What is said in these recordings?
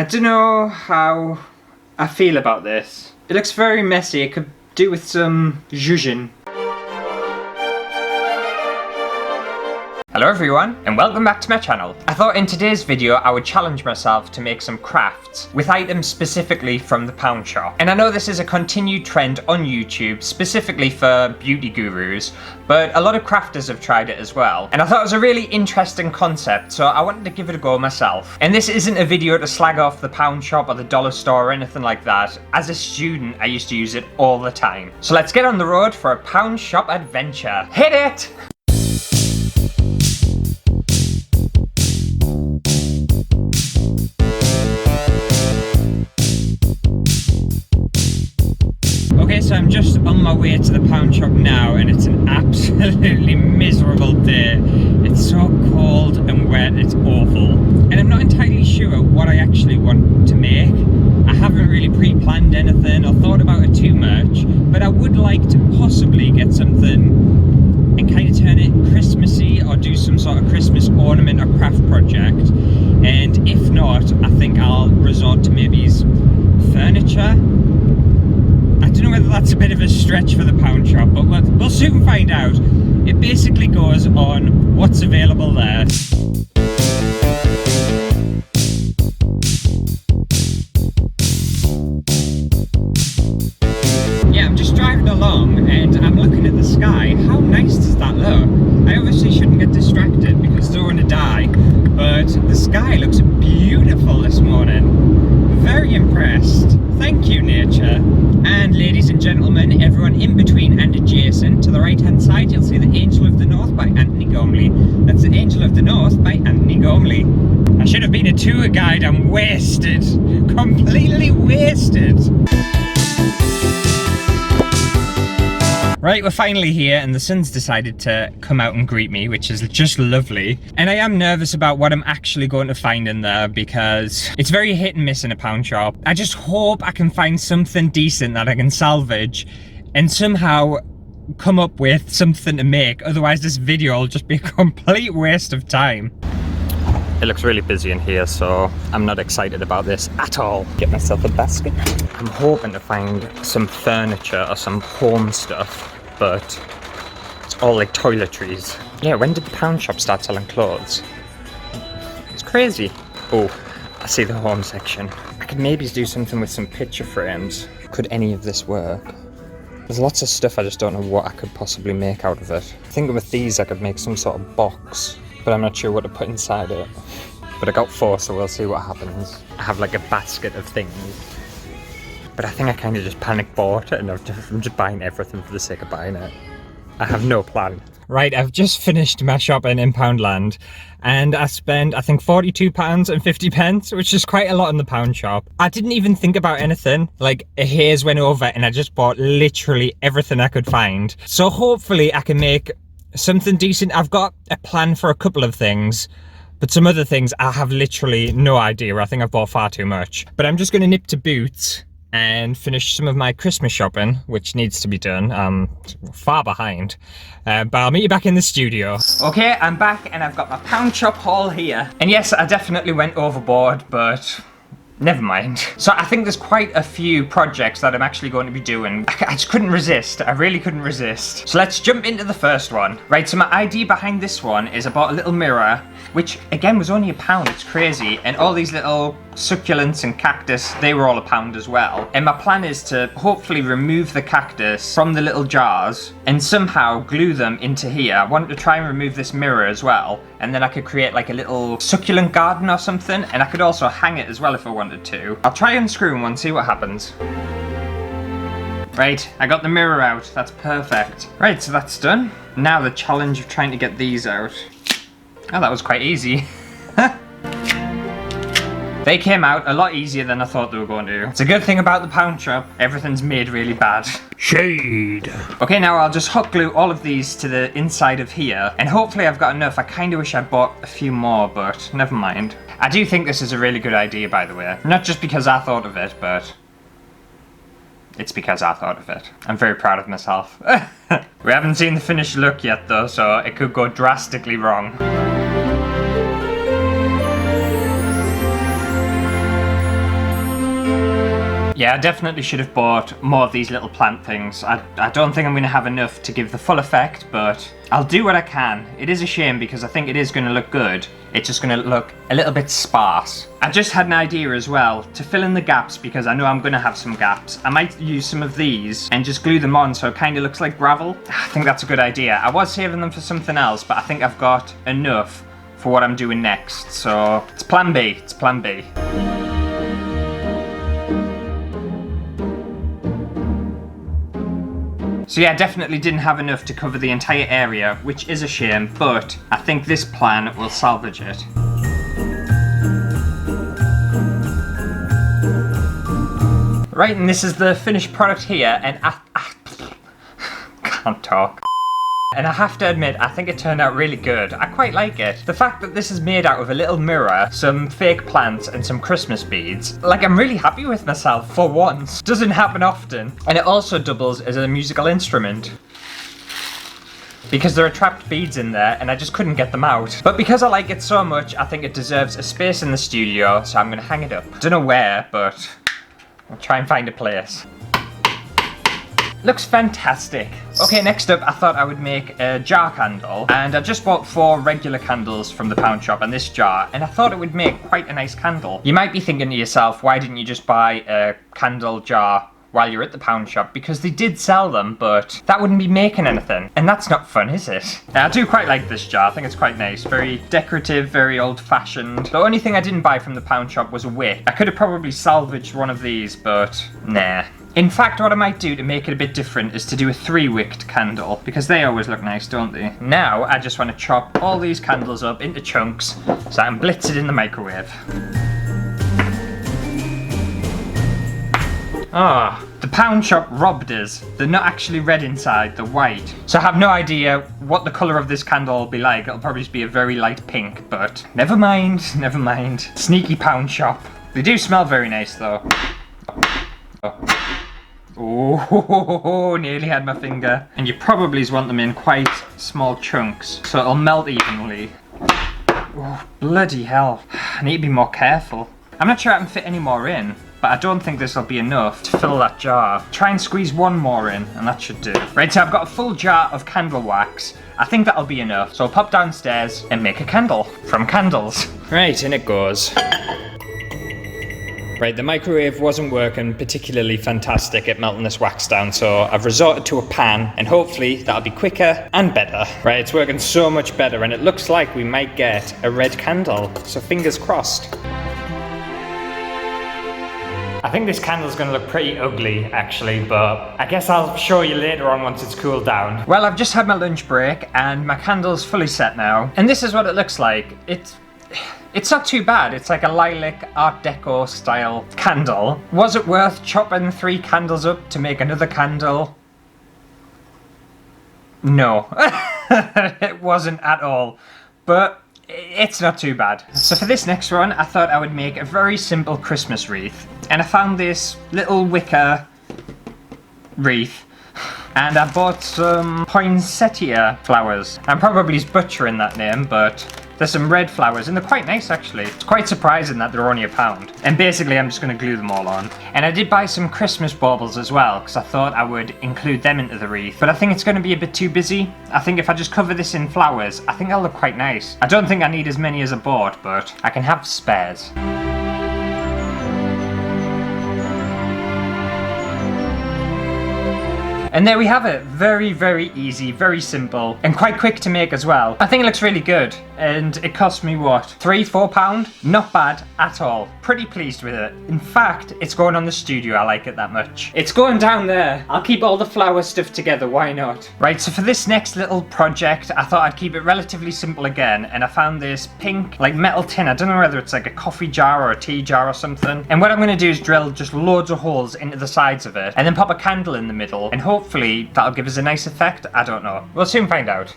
I don't know how I feel about this. It looks very messy. It could do with some zhuzhin. Hello everyone, and welcome back to my channel. I thought in today's video I would challenge myself to make some crafts with items specifically from the pound shop. And I know this is a continued trend on YouTube, specifically for beauty gurus, but a lot of crafters have tried it as well. And I thought it was a really interesting concept, so I wanted to give it a go myself. And this isn't a video to slag off the pound shop or the dollar store or anything like that. As a student, I used to use it all the time. So let's get on the road for a pound shop adventure. Hit it! Okay, so I'm just on my way to the pound shop now, and it's an absolutely miserable day. It's so cold and wet, it's awful. And I'm not entirely sure what I actually want to make. I haven't really pre-planned anything or thought about it too much, but I would like to possibly get something and kind of turn it Christmassy or do some sort of Christmas ornament or craft project. And if not, I think I'll resort to maybe furniture. I don't know whether that's a bit of a stretch for the pound shop, but we'll soon find out. It basically goes on what's available there. Yeah, I'm just driving along and I'm looking at the sky. How nice does that look? I obviously shouldn't get distracted because I don't want to die, but the sky looks beautiful this morning. Very impressed. Thank you, nature. And ladies and gentlemen, everyone in between and adjacent, to the right hand side you'll see The Angel of the North by Anthony Gormley. That's The Angel of the North by Anthony Gormley. I should have been a tour guide. I'm wasted. Completely wasted. Right, we're finally here and the sun's decided to come out and greet me, which is just lovely. And I am nervous about what I'm actually going to find in there because it's very hit and miss in a pound shop. I just hope I can find something decent that I can salvage and somehow come up with something to make. Otherwise this video will just be a complete waste of time. It looks really busy in here, so I'm not excited about this at all. Get myself a basket. I'm hoping to find some furniture or some home stuff, but it's all like toiletries. Yeah, when did the pound shop start selling clothes? It's crazy. Oh, I see the home section. I could maybe do something with some picture frames. Could any of this work? There's lots of stuff, I just don't know what I could possibly make out of it. I think with these I could make some sort of box, but I'm not sure what to put inside it. But I got 4, so we'll see what happens. I have like a basket of things. But I think I kind of just panic bought it and I'm just buying everything for the sake of buying it. I have no plan. Right, I've just finished my shopping in Poundland and I spent, I think, £42.50, which is quite a lot in the pound shop. I didn't even think about anything. Like, a haze went over and I just bought literally everything I could find. So hopefully I can make something decent. I've got a plan for a couple of things, but some other things I have literally no idea. I think I've bought far too much. But I'm just going to nip to Boots and finish some of my Christmas shopping, which needs to be done. I'm far behind, but I'll meet you back in the studio. Okay, I'm back and I've got my pound shop haul here. And yes, I definitely went overboard, but never mind. So I think there's quite a few projects that I'm actually going to be doing. I just couldn't resist. I really couldn't resist. So let's jump into the first one. Right, so my idea behind this one is I bought a little mirror, which again was only £1. It's crazy. And all these little succulents and cactus, they were all £1 as well. And my plan is to hopefully remove the cactus from the little jars and somehow glue them into here. I want to try and remove this mirror as well, and then I could create like a little succulent garden or something, and I could also hang it as well if I wanted to. I'll try unscrewing one, see what happens. Right, I got the mirror out. That's perfect. Right, so that's done. Now the challenge of trying to get these out. Oh, that was quite easy. They came out a lot easier than I thought they were going to. It's a good thing about the pound shop. Everything's made really bad. Shade. Okay, now I'll just hot glue all of these to the inside of here. And hopefully I've got enough. I kind of wish I bought a few more, but never mind. I do think this is a really good idea, by the way. Not just because I thought of it, but it's because I thought of it. I'm very proud of myself. We haven't seen the finished look yet though, so it could go drastically wrong. Yeah, I definitely should have bought more of these little plant things. I don't think I'm going to have enough to give the full effect, but I'll do what I can. It is a shame because I think it is going to look good. It's just going to look a little bit sparse. I just had an idea as well to fill in the gaps because I know I'm going to have some gaps. I might use some of these and just glue them on so it kind of looks like gravel. I think that's a good idea. I was saving them for something else, but I think I've got enough for what I'm doing next. So it's plan B. It's plan B. So yeah, definitely didn't have enough to cover the entire area, which is a shame, but I think this plan will salvage it. Right, and this is the finished product here, and I can't talk. And I have to admit, I think it turned out really good. I quite like it. The fact that this is made out of a little mirror, some fake plants, and some Christmas beads. Like, I'm really happy with myself for once. Doesn't happen often. And it also doubles as a musical instrument. Because there are trapped beads in there, and I just couldn't get them out. But because I like it so much, I think it deserves a space in the studio, so I'm gonna hang it up. Don't know where, but I'll try and find a place. Looks fantastic. Okay, next up I thought I would make a jar candle, and I just bought 4 regular candles from the pound shop and this jar, and I thought it would make quite a nice candle. You might be thinking to yourself, why didn't you just buy a candle jar while you're at the pound shop? Because they did sell them, but that wouldn't be making anything, and that's not fun, is it? I do quite like this jar. I think it's quite nice. Very decorative, very old-fashioned. The only thing I didn't buy from the pound shop was a wick. I could have probably salvaged one of these, but nah. In fact, what I might do to make it a bit different is to do a 3-wicked candle, because they always look nice, don't they? Now, I just want to chop all these candles up into chunks so I can blitz it in the microwave. Ah, the pound shop robbed us. They're not actually red inside, they're white. So I have no idea what the colour of this candle will be like. It'll probably just be a very light pink, but never mind, never mind. Sneaky pound shop. They do smell very nice though. Oh, nearly had my finger. And you probably want them in quite small chunks, so it'll melt evenly. Oh, bloody hell. I need to be more careful. I'm not sure I can fit any more in, but I don't think this will be enough to fill that jar. Try and squeeze one more in, and that should do. Right, so I've got a full jar of candle wax. I think that'll be enough, so I'll pop downstairs and make a candle from candles. Right, in it goes. Right, the microwave wasn't working particularly fantastic at melting this wax down, so I've resorted to a pan, and hopefully that'll be quicker and better. Right, it's working so much better, and it looks like we might get a red candle, so fingers crossed. I think this candle's gonna look pretty ugly, actually, but I guess I'll show you later on once it's cooled down. Well, I've just had my lunch break, and my candle's fully set now, and this is what it looks like. It's not too bad. It's like a lilac Art Deco style candle. Was it worth chopping 3 candles up to make another candle? No. It wasn't at all. But it's not too bad. So for this next one, I thought I would make a very simple Christmas wreath. And I found this little wicker wreath. And I bought some poinsettia flowers. I'm probably butchering that name, but there's some red flowers, and they're quite nice actually. It's quite surprising that they're only £1. And basically I'm just going to glue them all on. And I did buy some Christmas baubles as well, because I thought I would include them into the wreath. But I think it's going to be a bit too busy. I think if I just cover this in flowers, I think that'll look quite nice. I don't think I need as many as I bought, but I can have spares. And there we have it. Very, very easy, very simple, and quite quick to make as well. I think it looks really good, and it cost me what, £3–4? Not bad at all. Pretty pleased with it. In fact, it's going on the studio. I like it that much. It's going down there. I'll keep all the flower stuff together, why not? Right, so for this next little project, I thought I'd keep it relatively simple again, and I found this pink, like metal tin. I don't know whether it's like a coffee jar or a tea jar or something. And what I'm gonna do is drill just loads of holes into the sides of it, and then pop a candle in the middle, and hopefully that'll give us a nice effect. I don't know. We'll soon find out.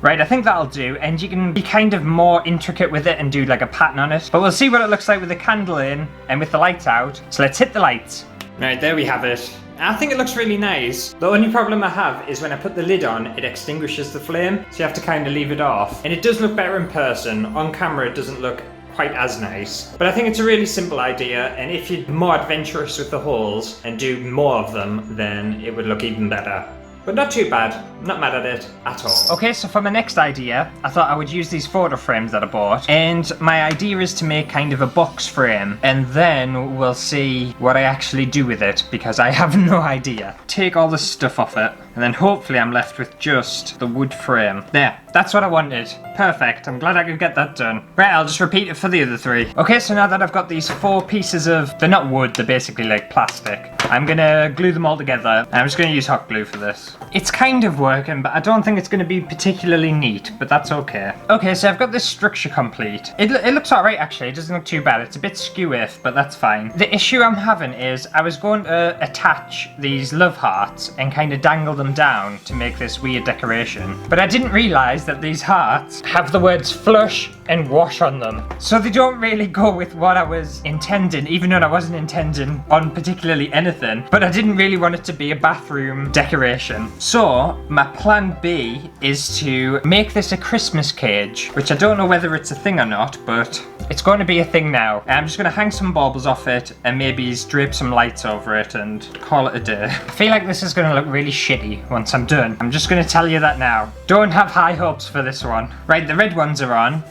Right, I think that'll do, and you can be kind of more intricate with it and do like a pattern on it. But we'll see what it looks like with the candle in and with the lights out. So let's hit the lights. Right, there we have it. I think it looks really nice. The only problem I have is when I put the lid on, it extinguishes the flame, so you have to kind of leave it off. And it does look better in person. On camera, it doesn't look quite as nice. But I think it's a really simple idea, and if you're more adventurous with the holes and do more of them, then it would look even better. But not too bad. Not mad at it at all. Okay, so for my next idea, I thought I would use these photo frames that I bought. And my idea is to make kind of a box frame. And then we'll see what I actually do with it, because I have no idea. Take all the stuff off it. And then hopefully I'm left with just the wood frame. There, that's what I wanted. Perfect, I'm glad I could get that done. Right, I'll just repeat it for the other three. Okay, so now that I've got these 4 pieces of, they're not wood, they're basically like plastic. I'm gonna glue them all together. I'm just gonna use hot glue for this. It's kind of working, but I don't think it's gonna be particularly neat, but that's okay. Okay, so I've got this structure complete. It looks alright actually, it doesn't look too bad. It's a bit skew-if, but that's fine. The issue I'm having is I was going to attach these love hearts and kind of dangle them down to make this weird decoration. But I didn't realise that these hearts have the words flush and wash on them. So they don't really go with what I was intending, even though I wasn't intending on particularly anything. But I didn't really want it to be a bathroom decoration. So my plan B is to make this a Christmas cage, which I don't know whether it's a thing or not, but it's going to be a thing now. I'm just going to hang some baubles off it and maybe drape some lights over it and call it a day. I feel like this is going to look really shitty once I'm done. I'm just going to tell you that now. Don't have high hopes for this one. Right, the red ones are on.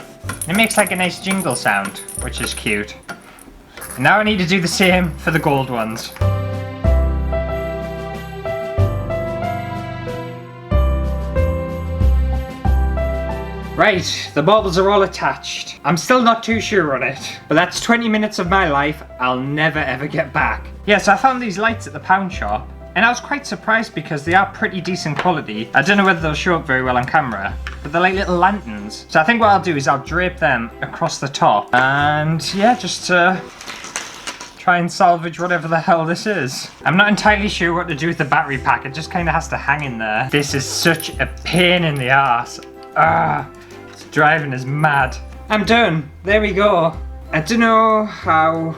It makes like a nice jingle sound, which is cute. And now I need to do the same for the gold ones. Right, the baubles are all attached. I'm still not too sure on it, but that's 20 minutes of my life I'll never ever get back. Yeah, so I found these lights at the pound shop, and I was quite surprised because they are pretty decent quality. I don't know whether they'll show up very well on camera, but they're like little lanterns. So I think what I'll do is I'll drape them across the top, and yeah, just try and salvage whatever the hell this is. I'm not entirely sure what to do with the battery pack, it just kind of has to hang in there. This is such a pain in the arse. It's driving us mad. I'm done, there we go. I don't know how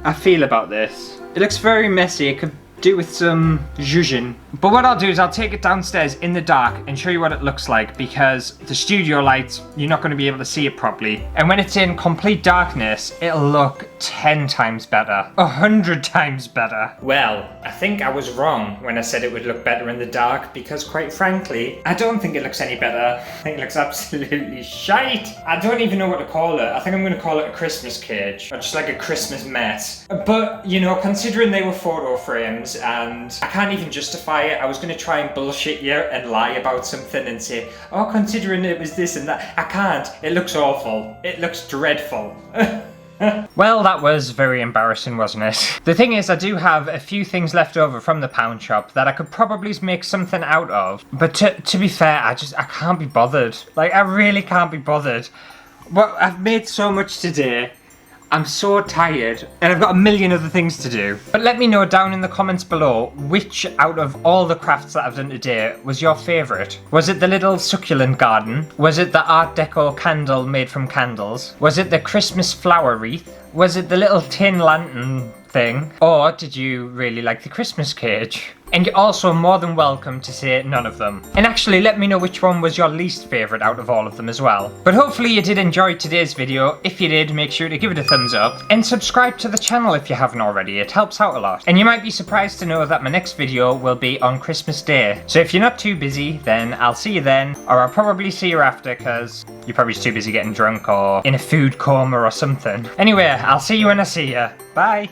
I feel about this. It looks very messy, it could do with some zhuzhin. But what I'll do is I'll take it downstairs in the dark and show you what it looks like, because the studio lights, you're not going to be able to see it properly. And when it's in complete darkness, it'll look 10 times better. 100 times better. Well, I think I was wrong when I said it would look better in the dark, because quite frankly, I don't think it looks any better. I think it looks absolutely shite. I don't even know what to call it. I think I'm going to call it a Christmas cage, or just like a Christmas mess. But, you know, considering they were photo frames and I can't even justify it, I was going to try and bullshit you and lie about something and say, oh, considering it was this and that. I can't. It looks awful. It looks dreadful. Well, that was very embarrassing, wasn't it? The thing is, I do have a few things left over from the pound shop that I could probably make something out of. But to be fair, I can't be bothered. Like, I really can't be bothered. Well, I've made so much today. I'm so tired, and I've got a million other things to do. But let me know down in the comments below which out of all the crafts that I've done today was your favourite. Was it the little succulent garden? Was it the Art Deco candle made from candles? Was it the Christmas flower wreath? Was it the little tin lantern thing? Or did you really like the Christmas cage? And you're also more than welcome to say none of them. And actually let me know which one was your least favourite out of all of them as well. But hopefully you did enjoy today's video. If you did, make sure to give it a thumbs up. And subscribe to the channel if you haven't already, it helps out a lot. And you might be surprised to know that my next video will be on Christmas Day. So if you're not too busy, then I'll see you then. Or I'll probably see you after, because you're probably too busy getting drunk or in a food coma or something. Anyway, I'll see you when I see you. Bye!